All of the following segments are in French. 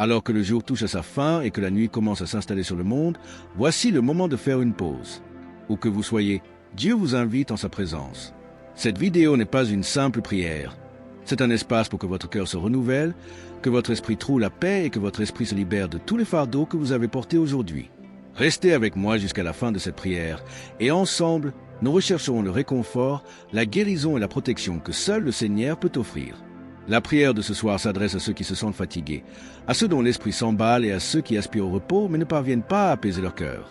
Alors que le jour touche à sa fin et que la nuit commence à s'installer sur le monde, voici le moment de faire une pause. Où que vous soyez, Dieu vous invite en sa présence. Cette vidéo n'est pas une simple prière. C'est un espace pour que votre cœur se renouvelle, que votre esprit trouve la paix et que votre esprit se libère de tous les fardeaux que vous avez portés aujourd'hui. Restez avec moi jusqu'à la fin de cette prière et ensemble, nous rechercherons le réconfort, la guérison et la protection que seul le Seigneur peut offrir. La prière de ce soir s'adresse à ceux qui se sentent fatigués, à ceux dont l'esprit s'emballe et à ceux qui aspirent au repos mais ne parviennent pas à apaiser leur cœur.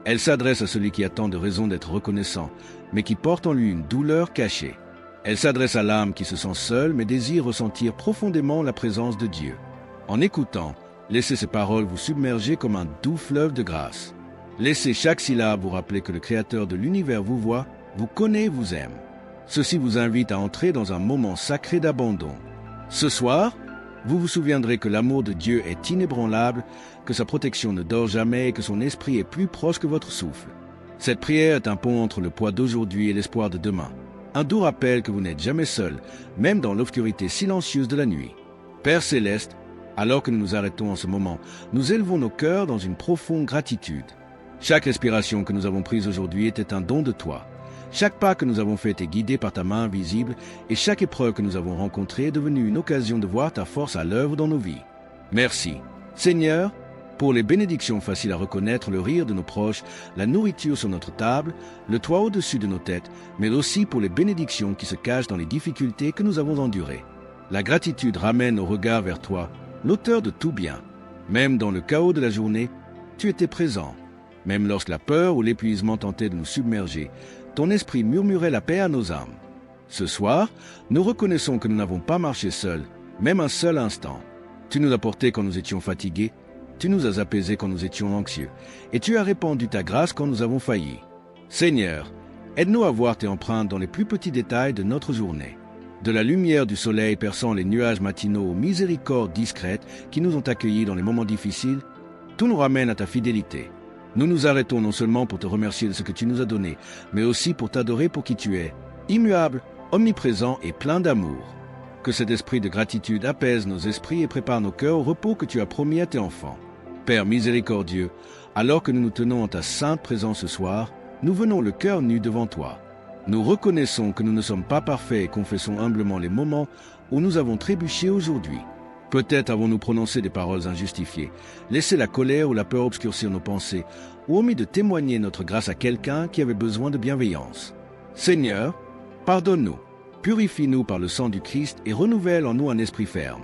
Elle s'adresse à celui qui a tant de raisons d'être reconnaissant, mais qui porte en lui une douleur cachée. Elle s'adresse à l'âme qui se sent seule mais désire ressentir profondément la présence de Dieu. En écoutant, laissez ces paroles vous submerger comme un doux fleuve de grâce. Laissez chaque syllabe vous rappeler que le Créateur de l'univers vous voit, vous connaît et vous aime. Ceci vous invite à entrer dans un moment sacré d'abandon. Ce soir, vous vous souviendrez que l'amour de Dieu est inébranlable, que sa protection ne dort jamais et que son esprit est plus proche que votre souffle. Cette prière est un pont entre le poids d'aujourd'hui et l'espoir de demain. Un doux rappel que vous n'êtes jamais seul, même dans l'obscurité silencieuse de la nuit. Père Céleste, alors que nous nous arrêtons en ce moment, nous élevons nos cœurs dans une profonde gratitude. Chaque respiration que nous avons prise aujourd'hui était un don de toi. Chaque pas que nous avons fait est guidé par ta main invisible et chaque épreuve que nous avons rencontrée est devenue une occasion de voir ta force à l'œuvre dans nos vies. Merci, Seigneur, pour les bénédictions faciles à reconnaître, le rire de nos proches, la nourriture sur notre table, le toit au-dessus de nos têtes, mais aussi pour les bénédictions qui se cachent dans les difficultés que nous avons endurées. La gratitude ramène nos regards vers toi, l'auteur de tout bien. Même dans le chaos de la journée, tu étais présent. Même lorsque la peur ou l'épuisement tentaient de nous submerger, ton esprit murmurait la paix à nos âmes. Ce soir, nous reconnaissons que nous n'avons pas marché seuls, même un seul instant. Tu nous as portés quand nous étions fatigués, tu nous as apaisés quand nous étions anxieux, et tu as répandu ta grâce quand nous avons failli. Seigneur, aide-nous à voir tes empreintes dans les plus petits détails de notre journée. De la lumière du soleil perçant les nuages matinaux aux miséricordes discrètes qui nous ont accueillis dans les moments difficiles, tout nous ramène à ta fidélité. Nous nous arrêtons non seulement pour te remercier de ce que tu nous as donné, mais aussi pour t'adorer pour qui tu es, immuable, omniprésent et plein d'amour. Que cet esprit de gratitude apaise nos esprits et prépare nos cœurs au repos que tu as promis à tes enfants. Père miséricordieux, alors que nous nous tenons en ta sainte présence ce soir, nous venons le cœur nu devant toi. Nous reconnaissons que nous ne sommes pas parfaits et confessons humblement les moments où nous avons trébuché aujourd'hui. Peut-être avons-nous prononcé des paroles injustifiées, laissé la colère ou la peur obscurcir nos pensées, ou omis de témoigner notre grâce à quelqu'un qui avait besoin de bienveillance. Seigneur, pardonne-nous, purifie-nous par le sang du Christ et renouvelle en nous un esprit ferme.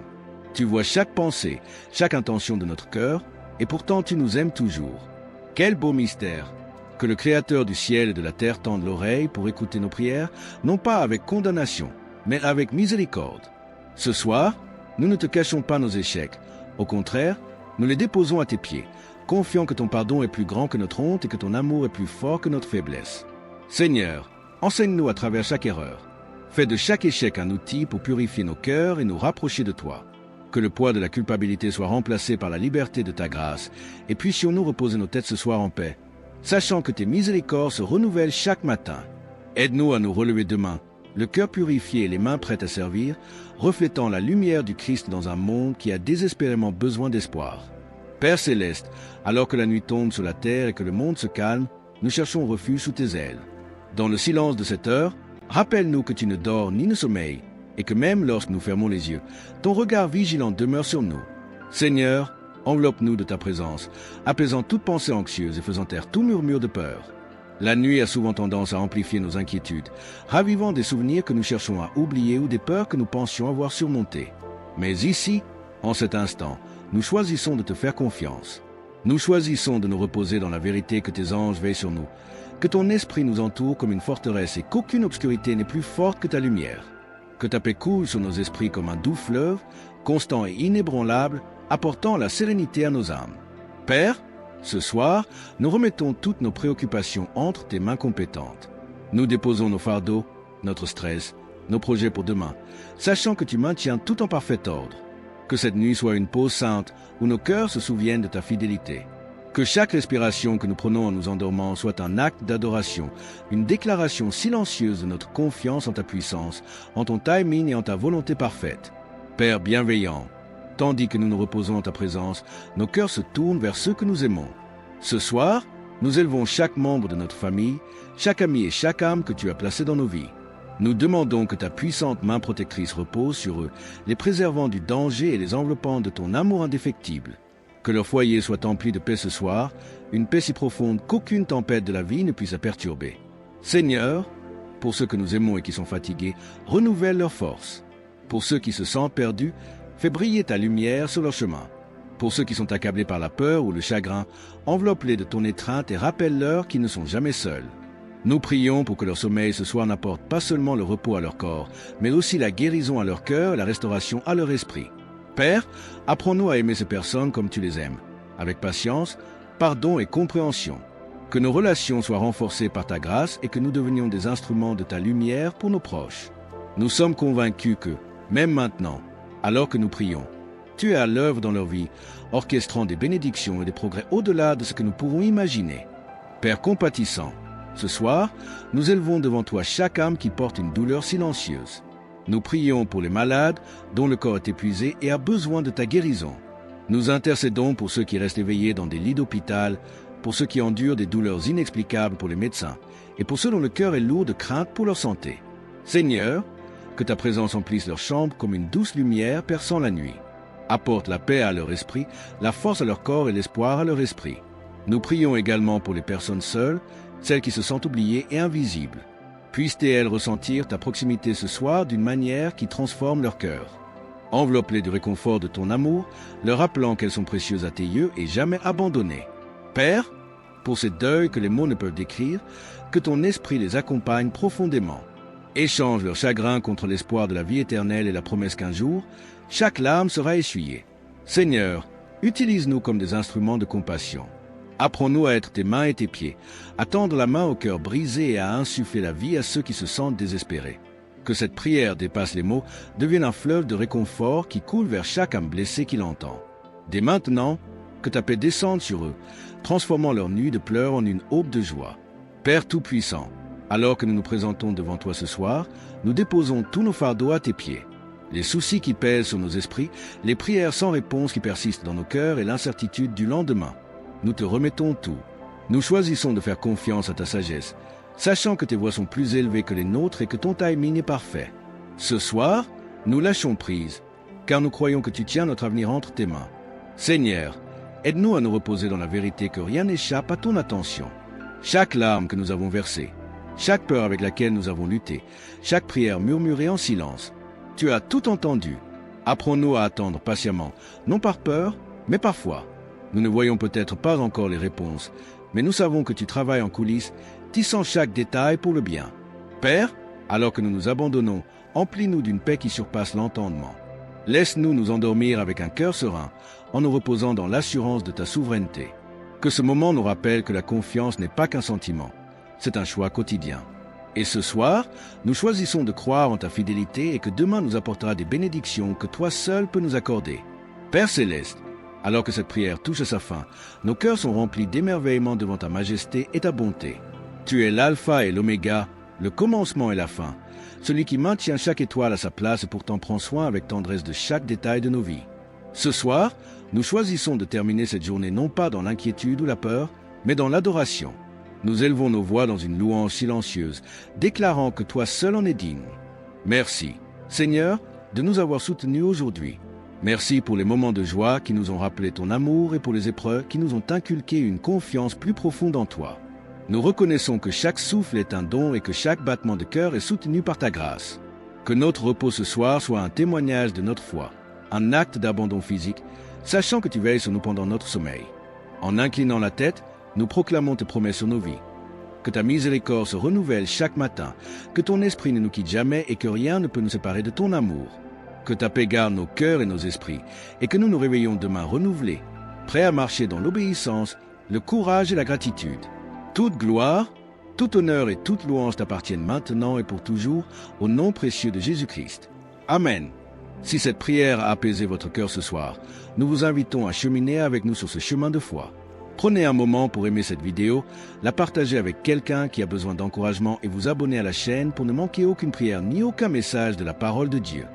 Tu vois chaque pensée, chaque intention de notre cœur, et pourtant tu nous aimes toujours. Quel beau mystère! Que le Créateur du ciel et de la terre tende l'oreille pour écouter nos prières, non pas avec condamnation, mais avec miséricorde. Ce soir, nous ne te cachons pas nos échecs. Au contraire, nous les déposons à tes pieds, confiants que ton pardon est plus grand que notre honte et que ton amour est plus fort que notre faiblesse. Seigneur, enseigne-nous à travers chaque erreur. Fais de chaque échec un outil pour purifier nos cœurs et nous rapprocher de toi. Que le poids de la culpabilité soit remplacé par la liberté de ta grâce, et puissions-nous reposer nos têtes ce soir en paix, sachant que tes miséricordes se renouvellent chaque matin. Aide-nous à nous relever demain, le cœur purifié et les mains prêtes à servir, reflétant la lumière du Christ dans un monde qui a désespérément besoin d'espoir. Père Céleste, alors que la nuit tombe sur la terre et que le monde se calme, nous cherchons refuge sous tes ailes. Dans le silence de cette heure, rappelle-nous que tu ne dors ni ne sommeilles, et que même lorsque nous fermons les yeux, ton regard vigilant demeure sur nous. Seigneur, enveloppe-nous de ta présence, apaisant toute pensée anxieuse et faisant taire tout murmure de peur. La nuit a souvent tendance à amplifier nos inquiétudes, ravivant des souvenirs que nous cherchons à oublier ou des peurs que nous pensions avoir surmontées. Mais ici, en cet instant, nous choisissons de te faire confiance. Nous choisissons de nous reposer dans la vérité que tes anges veillent sur nous, que ton esprit nous entoure comme une forteresse et qu'aucune obscurité n'est plus forte que ta lumière. Que ta paix coule sur nos esprits comme un doux fleuve, constant et inébranlable, apportant la sérénité à nos âmes. Père, ce soir, nous remettons toutes nos préoccupations entre tes mains compétentes. Nous déposons nos fardeaux, notre stress, nos projets pour demain, sachant que tu maintiens tout en parfait ordre. Que cette nuit soit une pause sainte où nos cœurs se souviennent de ta fidélité. Que chaque respiration que nous prenons en nous endormant soit un acte d'adoration, une déclaration silencieuse de notre confiance en ta puissance, en ton timing et en ta volonté parfaite. Père bienveillant, Tandis que nous nous reposons en ta présence, nos cœurs se tournent vers ceux que nous aimons. Ce soir, nous élevons chaque membre de notre famille, chaque ami et chaque âme que tu as placé dans nos vies. Nous demandons que ta puissante main protectrice repose sur eux, les préservant du danger et les enveloppant de ton amour indéfectible. Que leur foyer soit empli de paix ce soir, une paix si profonde qu'aucune tempête de la vie ne puisse la perturber. Seigneur, pour ceux que nous aimons et qui sont fatigués, renouvelle leur force. Pour ceux qui se sentent perdus, fais briller ta lumière sur leur chemin. Pour ceux qui sont accablés par la peur ou le chagrin, enveloppe-les de ton étreinte et rappelle-leur qu'ils ne sont jamais seuls. Nous prions pour que leur sommeil ce soir n'apporte pas seulement le repos à leur corps, mais aussi la guérison à leur cœur et la restauration à leur esprit. Père, apprends-nous à aimer ces personnes comme tu les aimes, avec patience, pardon et compréhension. Que nos relations soient renforcées par ta grâce et que nous devenions des instruments de ta lumière pour nos proches. Nous sommes convaincus que, même maintenant, alors que nous prions, tu es à l'œuvre dans leur vie, orchestrant des bénédictions et des progrès au-delà de ce que nous pourrons imaginer. Père compatissant, ce soir, nous élevons devant toi chaque âme qui porte une douleur silencieuse. Nous prions pour les malades dont le corps est épuisé et a besoin de ta guérison. Nous intercédons pour ceux qui restent éveillés dans des lits d'hôpital, pour ceux qui endurent des douleurs inexplicables pour les médecins, et pour ceux dont le cœur est lourd de crainte pour leur santé. Seigneur, que ta présence emplisse leur chambre comme une douce lumière perçant la nuit. Apporte la paix à leur esprit, la force à leur corps et l'espoir à leur esprit. Nous prions également pour les personnes seules, celles qui se sentent oubliées et invisibles. Puissent-elles ressentir ta proximité ce soir d'une manière qui transforme leur cœur. Enveloppe-les du réconfort de ton amour, leur rappelant qu'elles sont précieuses à tes yeux et jamais abandonnées. Père, pour ces deuils que les mots ne peuvent décrire, que ton esprit les accompagne profondément. Échange leur chagrin contre l'espoir de la vie éternelle et la promesse qu'un jour, chaque larme sera essuyée. Seigneur, utilise-nous comme des instruments de compassion. Apprends-nous à être tes mains et tes pieds, à tendre la main au cœur brisé et à insuffler la vie à ceux qui se sentent désespérés. Que cette prière dépasse les mots, devienne un fleuve de réconfort qui coule vers chaque âme blessée qui l'entend. Dès maintenant, que ta paix descende sur eux, transformant leur nuit de pleurs en une aube de joie. Père Tout-Puissant, alors que nous nous présentons devant toi ce soir, nous déposons tous nos fardeaux à tes pieds. Les soucis qui pèsent sur nos esprits, les prières sans réponse qui persistent dans nos cœurs et l'incertitude du lendemain. Nous te remettons tout. Nous choisissons de faire confiance à ta sagesse, sachant que tes voies sont plus élevées que les nôtres et que ton timing est parfait. Ce soir, nous lâchons prise, car nous croyons que tu tiens notre avenir entre tes mains. Seigneur, aide-nous à nous reposer dans la vérité que rien n'échappe à ton attention. Chaque larme que nous avons versée, chaque peur avec laquelle nous avons lutté, chaque prière murmurée en silence, tu as tout entendu. Apprends-nous à attendre patiemment, non par peur, mais par foi. Nous ne voyons peut-être pas encore les réponses, mais nous savons que tu travailles en coulisses, tissant chaque détail pour le bien. Père, alors que nous nous abandonnons, emplis-nous d'une paix qui surpasse l'entendement. Laisse-nous nous endormir avec un cœur serein, en nous reposant dans l'assurance de ta souveraineté. Que ce moment nous rappelle que la confiance n'est pas qu'un sentiment, c'est un choix quotidien. Et ce soir, nous choisissons de croire en ta fidélité et que demain nous apportera des bénédictions que toi seul peux nous accorder. Père Céleste, alors que cette prière touche à sa fin, nos cœurs sont remplis d'émerveillement devant ta majesté et ta bonté. Tu es l'alpha et l'oméga, le commencement et la fin, celui qui maintient chaque étoile à sa place et pourtant prend soin avec tendresse de chaque détail de nos vies. Ce soir, nous choisissons de terminer cette journée non pas dans l'inquiétude ou la peur, mais dans l'adoration. Nous élevons nos voix dans une louange silencieuse, déclarant que toi seul en es digne. Merci, Seigneur, de nous avoir soutenus aujourd'hui. Merci pour les moments de joie qui nous ont rappelé ton amour et pour les épreuves qui nous ont inculqué une confiance plus profonde en toi. Nous reconnaissons que chaque souffle est un don et que chaque battement de cœur est soutenu par ta grâce. Que notre repos ce soir soit un témoignage de notre foi, un acte d'abandon physique, sachant que tu veilles sur nous pendant notre sommeil. En inclinant la tête, nous proclamons tes promesses sur nos vies. Que ta miséricorde se renouvelle chaque matin, que ton esprit ne nous quitte jamais et que rien ne peut nous séparer de ton amour. Que ta paix garde nos cœurs et nos esprits, et que nous nous réveillons demain renouvelés, prêts à marcher dans l'obéissance, le courage et la gratitude. Toute gloire, tout honneur et toute louange t'appartiennent maintenant et pour toujours, au nom précieux de Jésus-Christ. Amen. Si cette prière a apaisé votre cœur ce soir, nous vous invitons à cheminer avec nous sur ce chemin de foi. Prenez un moment pour aimer cette vidéo, la partager avec quelqu'un qui a besoin d'encouragement et vous abonner à la chaîne pour ne manquer aucune prière ni aucun message de la parole de Dieu.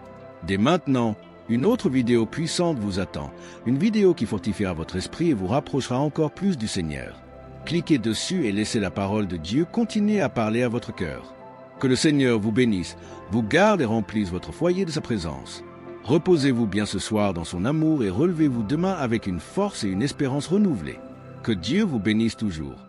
Dès maintenant, Une autre vidéo puissante vous attend, une vidéo qui fortifiera votre esprit et vous rapprochera encore plus du Seigneur. Cliquez dessus et laissez la parole de Dieu continuer à parler à votre cœur. Que le Seigneur vous bénisse, vous garde et remplisse votre foyer de sa présence. Reposez-vous bien ce soir dans son amour et relevez-vous demain avec une force et une espérance renouvelées. Que Dieu vous bénisse toujours.